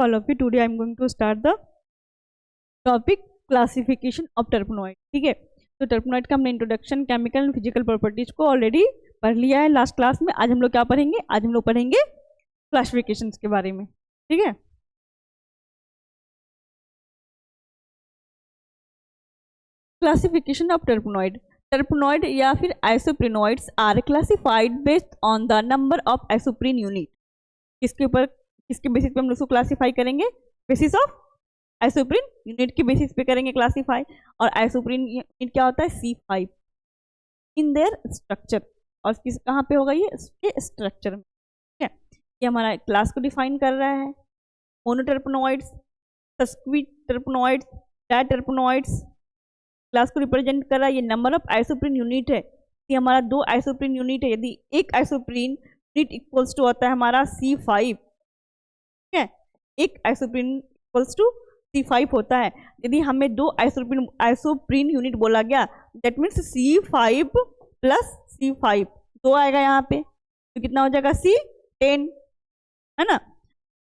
all of you. Today I am going to start the topic classification of terpenoid. ठीक है, तो टर्पनॉइड का हमने introduction chemical and physical properties को already पढ़ लिया है लास्ट क्लास में. आज हम लोग क्या पढ़ेंगे? आज हम लोग पढ़ेंगे क्लासिफिकेशंस के बारे में. ठीक है, क्लासिफिकेशन ऑफ टर्पनॉइड. टर्पनॉइड या फिर isoprenoids are classified based on the number of isoprene unit. किसके ऊपर, किसके बेसिस पे हम उसको क्लासिफाई करेंगे? बेसिस ऑफ आइसोप्रीन यूनिट के बेसिस पे करेंगे क्लासिफाई. और आइसोप्रीन यूनिट क्या होता है? C5 in their structure. और किस कहाँ पे होगा? ये इसके स्ट्रक्चर में. ठीक है, ये हमारा क्लास को डिफाइन कर रहा है. मोनोटर्पनॉइड्स, सब्सिक्वेंट टर्पनॉइड्स, डायटर्पनॉइड्स. क्लास को रिप्रेजेंट कर रहा है. ये नंबर ऑफ आइसोप्रीन यूनिट है. ये हमारा 2 आइसोप्रीन यूनिट है. यदि एक आइसोप्रीन यूनिट इक्वल्स टू होता है हमारा C5. ठीक है, एक आइसोप्रीन इक्वल्स टू C5 होता है. यदि हमें 2 आइसोप्रीन यूनिट बोला गया, that means C5 plus C5 2 आएगा यहाँ पे, तो कितना हो जाएगा? C10 है ना.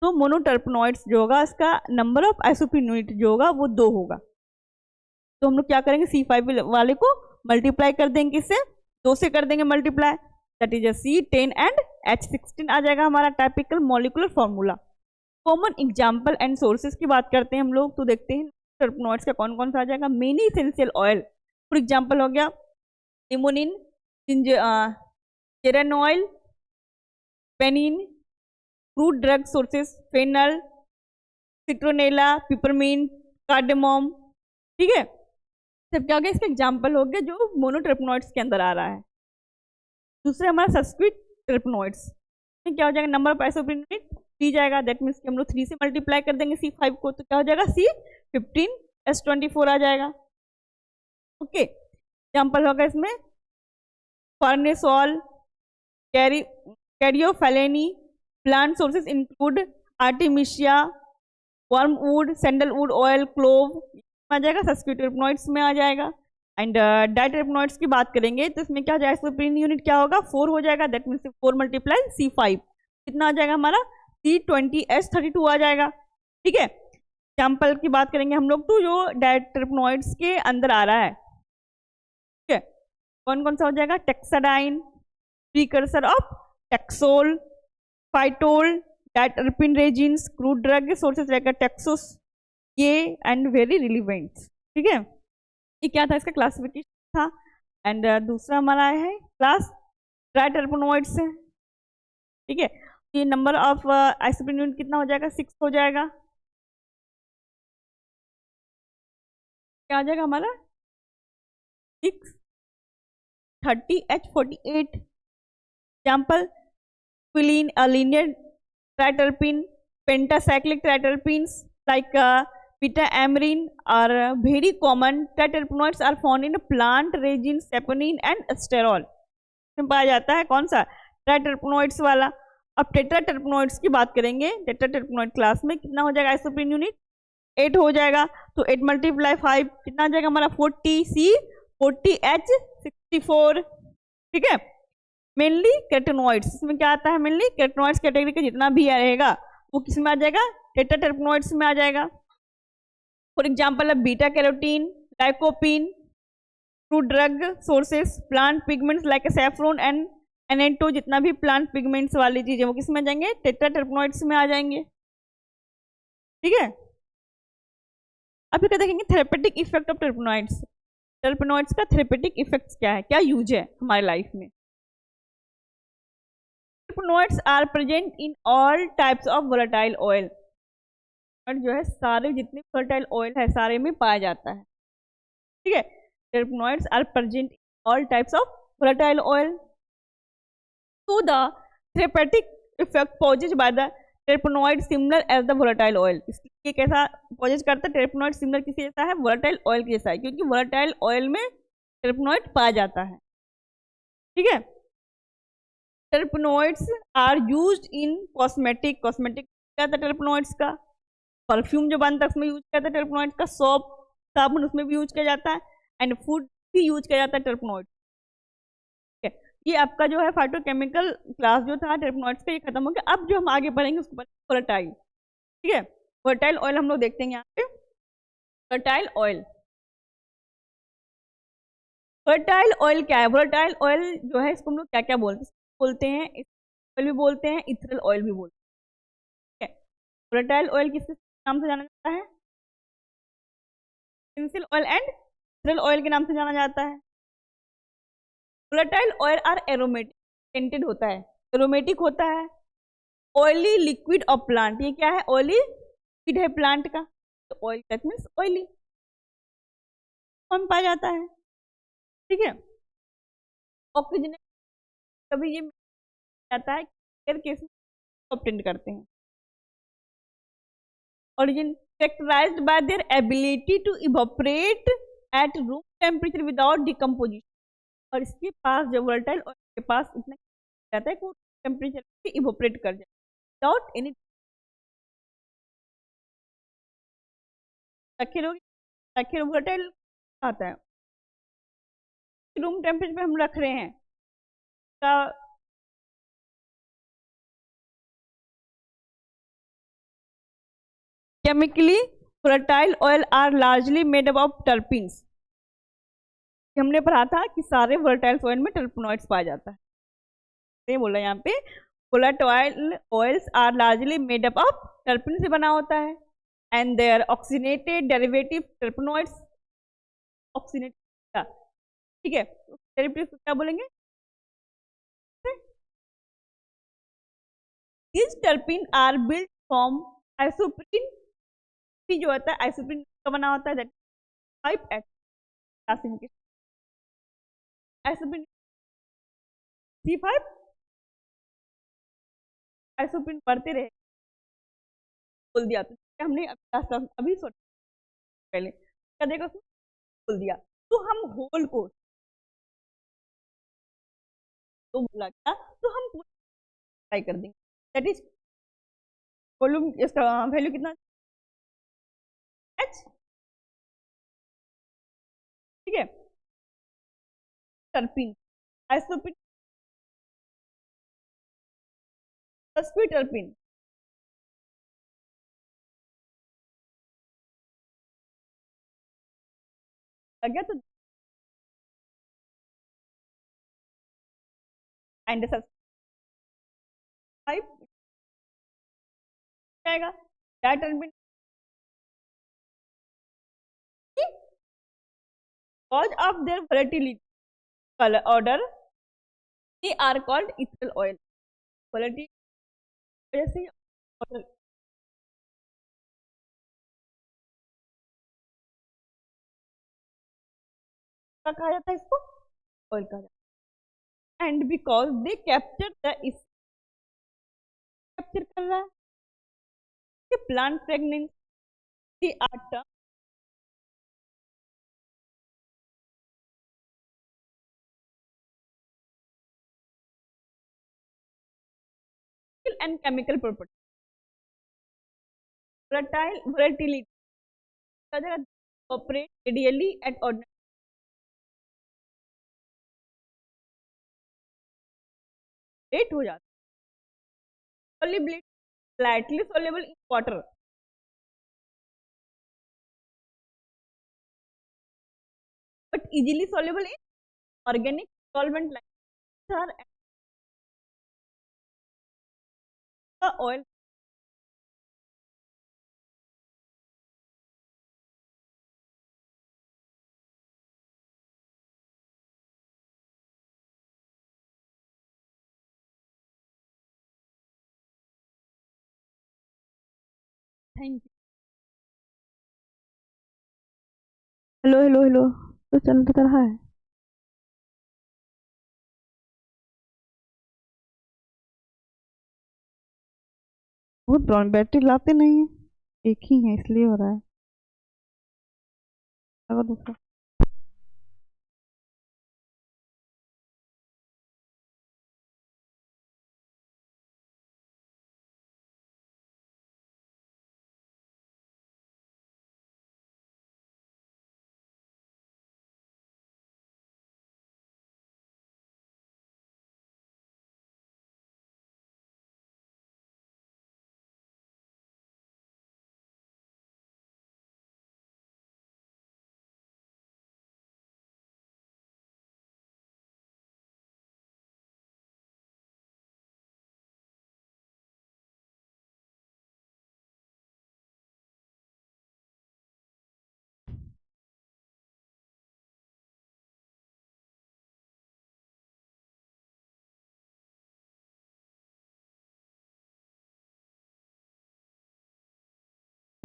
तो मोनोटर्पनॉइड्स जो होगा इसका नंबर ऑफ आइसोप्रीन यूनिट जो होगा वो 2 होगा. तो हम लोग क्या करेंगे? C5 वाले को मल्टीप्लाई कर देंगे, इससे 2 से कर देंगे multiply, that is C10 and H16 आ जाएगा हमारा typical molecular formula. Common example and sources की बात करते हैं हम लोग, तो देखते हैं टर्पनॉइड्स का कौन कौन सा आ जाएगा. Many essential oil, for example हो गया limonene, geranium oil, pinene. Crude drug sources fennel, citronella, peppermint, cardamom. ठीक है, सब क्या हो गया? इसका एग्जाम्पल हो गया जो मोनोटर्पनॉइड्स के अंदर आ रहा है. दूसरे हमारा सब्सिक्वेंट टर्पनॉइड्स में क्या हो जाएगा? नंबर ऑफ आइसोप्रीन यूनिट 3 जाएगा. दैट मीन्स कि हम लोग 3 से मल्टीप्लाई कर देंगे C5 को, तो क्या हो जाएगा? C15 H24 आ जाएगा. ओके, एग्जाम्पल होगा इसमें farnesol, caryophyllene. Plant sources include artemisia, wormwood, sandalwood oil, clove आ जाएगा. सब्सिक्वेंट टर्पनॉइड्स में आ जाएगा. एंड डायटर्पनॉइड्स की बात करेंगे तो इसमें क्या हो जाएगा? आइसोप्रीन यूनिट क्या होगा? 4 हो जाएगा. दैट मीन्स 4 मल्टीप्लाई C5 कितना आ जाएगा हमारा? C20H32 आ जाएगा. ठीक है, एग्जाम्पल की बात करेंगे हम लोग तो जो डायटर्पनॉइड्स के अंदर आ रहा है. ठीक है, कौन कौन सा हो जाएगा? Taxadiene, precursor of taxol, phytol, diterpene resins, crude drug sources रहेगा टेक्सोस, ये एंड वेरी रिलीवेंट. ठीक है, ये क्या था? इसका क्लासिफिकेशन था. एंड दूसरा हमारा है क्लास ट्राइटर्पनॉइड्स है. ठीक है, ये नंबर ऑफ आइसोप्रीन यूनिट कितना हो जाएगा? 6 हो जाएगा. क्या आ जाएगा हमारा? 6 30H48. Example squalene, linear triterpene, pentacyclic triterpenes like pitaamrin are very common. Triterpenoids are found in plant resin, saponin and sterol. इसमें पाया जाता है कौन सा? ट्राइटर्पनॉइड्स वाला. अब टेट्राटर्पनॉइड्स की बात करेंगे. टेट्राटर्पनॉइड क्लास में कितना हो जाएगा आइसोप्रीन यूनिट? 8 हो जाएगा. तो 8 मल्टीप्लाई 5 कितना आ जाएगा हमारा? 40 C40H64. ठीक है, मेनली कैटेनॉइड्स. इसमें क्या आता है? मेनली कैटेनॉइड्स कैटेगरी का जितना भी रहेगा वो किस में आ जाएगा? टेट्राटर्पनॉइड्स में आ जाएगा. फॉर एग्जाम्पल है beta carotene, lycopene, crude drug sources, plant pigments like saffron and annatto. जितना भी प्लांट पिगमेंट्स वाली चीजें वो किस में आ जाएंगे? टेट्राटर्पनॉइड्स में आ जाएंगे. ठीक है, अभी क्या देखेंगे? Therapeutic effect of terpenoids. Terpenoids का थेरेपेटिक इफेक्ट क्या है, क्या यूज है हमारे लाइफ में? Terpenoids are present in all types of volatile oil. जो है सारे जितने फर्टाइल ऑयल है सारे में पाया जाता है. ठीक है, terpenoids are present in all types of fertile oil. तो the therapeutic effect possess by the terpenoid similar as the volatile oil. इसलिए कैसा पॉजेज करता है? टर्पनॉइड सिमिलर किसी जैसा है? वोलेटाइल ऑयल के जैसा है, क्योंकि वोलेटाइल ऑयल में टर्पनॉइड पाया जाता है. ठीक है, terpenoids are used in cosmetic. Cosmetic क्या था टर्पनॉइड्स का? परफ्यूम जो बनता है उसमें यूज किया जाता है टर्पनॉइड का. सोप, साबुन उसमें भी यूज किया जाता है. एंड फूड भी यूज किया जाता है टर्पनॉइड. ठीक है, ये आपका जो है फाइटोकेमिकल क्लास जो था टर्पनॉइड्स का ये खत्म हो गया. अब जो हम आगे पढ़ेंगे उसको वोलेटाइल. ठीक है, वर्टाइल ऑयल हम लोग देखते हैं यहाँ पे। वर्टाइल ऑयल, वर्टाइल ऑयल क्या है? वर्टाइल ऑयल जो है इसको हम लोग क्या क्या बोलते हैं? ऑयल भी बोलते हैं, इथरल ऑयल भी बोलते हैं। वर्टाइल ऑयल किस नाम से जाना जाता है? Essential oil and ethereal oil के नाम से जाना जाता है। Volatile oil or aromatic, scented होता है, एरोमेटिक होता है। ऑयली लिक्विड ऑफ प्लांट, ये क्या है? ऑयली लिक्विड है प्लांट का, तो oil that means oily form पाया जाता है। ठीक है। ऑक्सीजन कभी ये जाता है एयर केस में ऑब्टेन करते हैं। Origin characterized by their ability to evaporate at room temperature without decomposition। और इसके पास जो वोलेटाइल ऑयल के पास इतना जाता है कि वो टेम्परेचर पे इवोपरेट कर जाए विदाउट एनी। रखे वोलेटाइल आता है रूम टेम्परेचर पे हम रख रहे हैं का chemically volatile oil are largely made up of terpenes. हमने पढ़ा था कि सारे वोलेटाइल ऑयल में टर्पनॉइड्स पाया जाता है। ये बोला यहाँ पे volatile oils are largely made up of terpene से बना होता है and their oxygenated derivative terpenoids. Oxygenated, ठीक है, डेरिवेटिव क्या बोलेंगे? These terpene are built from isoprene। जो होता है आइसोप्रीन का बना होता है, that type at classification isoprene C5। Isoprene पढ़ते रहे, बोल दिया तो हमने अभी सोचा पहले क्या देखो बोल दिया, तो हम होल को तो बोला क्या, तो हम ट्राई कर देंगे। दैट इज वॉल्यूम, इसका वैल्यू कितना? एच, ठीक है। टर्पीन, आइसोप्रीन टर्पीन लग गया तो एंड फाइव आएगा terpene cause of their volatility color order they are called ethyl oil। volatility वजह से क्या कहा जाता है? इसको ऑयल कहा जाता है। And because they capture the इस कैप्चर कर रहा है plant pregnancy are term and chemical property. volatility operate radially at ordinary rate हो जाता है। solubility slightly soluble in water but easily soluble in organic solvent like water and the oil। Thank you. Hello hello hello, तो चल तो रहा है। बहुत problem, battery लाते नहीं है, एक ही है इसलिए हो रहा है। लगा दूसरा।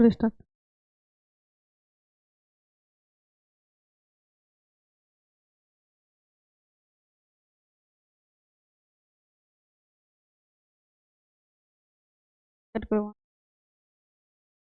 स्टार्ट। करो।